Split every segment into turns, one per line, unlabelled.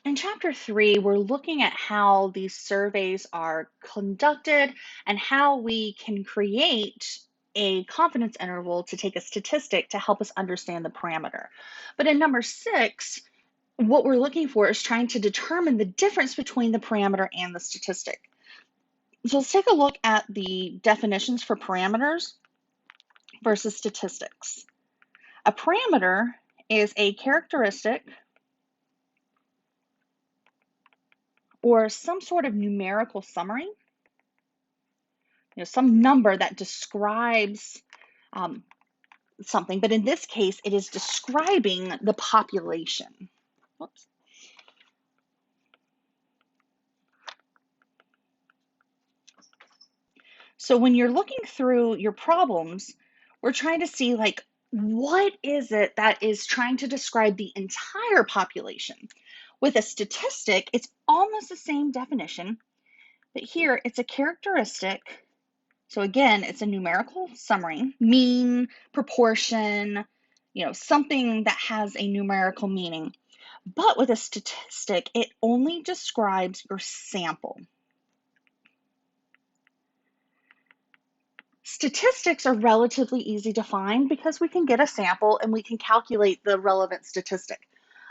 In chapter 3, we're looking at how these surveys are conducted and how we can create a confidence interval to take a statistic to help us understand the parameter. But in number 6, what we're looking for is trying to determine the difference between the parameter and the statistic. So let's take a look at the definitions for parameters versus statistics. A parameter is a characteristic or some sort of numerical summary, some number that describes um, something, but in this case, it is describing the population. Whoops. So when you're looking through your problems, we're trying to see like, what is it that is trying to describe the entire population? With a statistic, it's almost the same definition, but here it's a characteristic. So again, it's a numerical summary, mean, proportion, something that has a numerical meaning. But with a statistic, it only describes your sample. Statistics are relatively easy to find because we can get a sample and we can calculate the relevant statistic.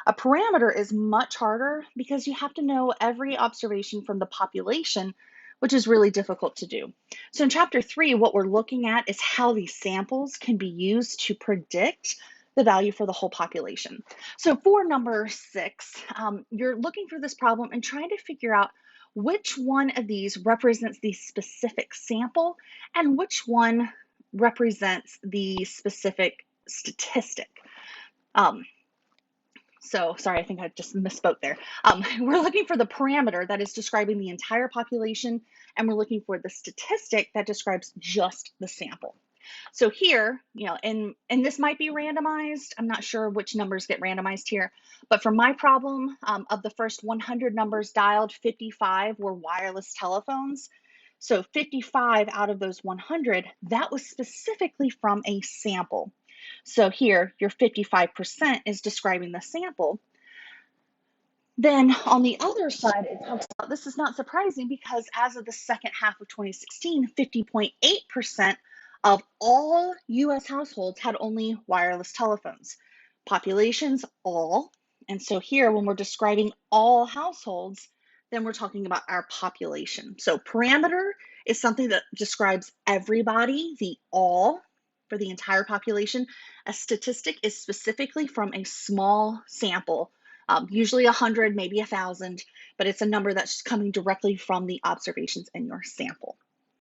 A parameter is much harder because you have to know every observation from the population, which is really difficult to do. So in chapter 3, what we're looking at is how these samples can be used to predict the value for the whole population. So for number 6, you're looking for this problem and trying to figure out which one of these represents the specific sample and which one represents the specific statistic. So sorry, I think I just misspoke there. We're looking for the parameter that is describing the entire population, and we're looking for the statistic that describes just the sample. So here, and this might be randomized. I'm not sure which numbers get randomized here, but for my problem, of the first 100 numbers dialed, 55 were wireless telephones. So 55 out of those 100, that was specifically from a sample. So here, your 55% is describing the sample. Then on the other side, it talks about, this is not surprising because as of the second half of 2016, 50.8% of all US households had only wireless telephones. Populations, all. And so here, when we're describing all households, then we're talking about our population. So parameter is something that describes everybody, the all, for the entire population. A statistic is specifically from a small sample, usually 100, maybe 1,000, but it's a number that's coming directly from the observations in your sample.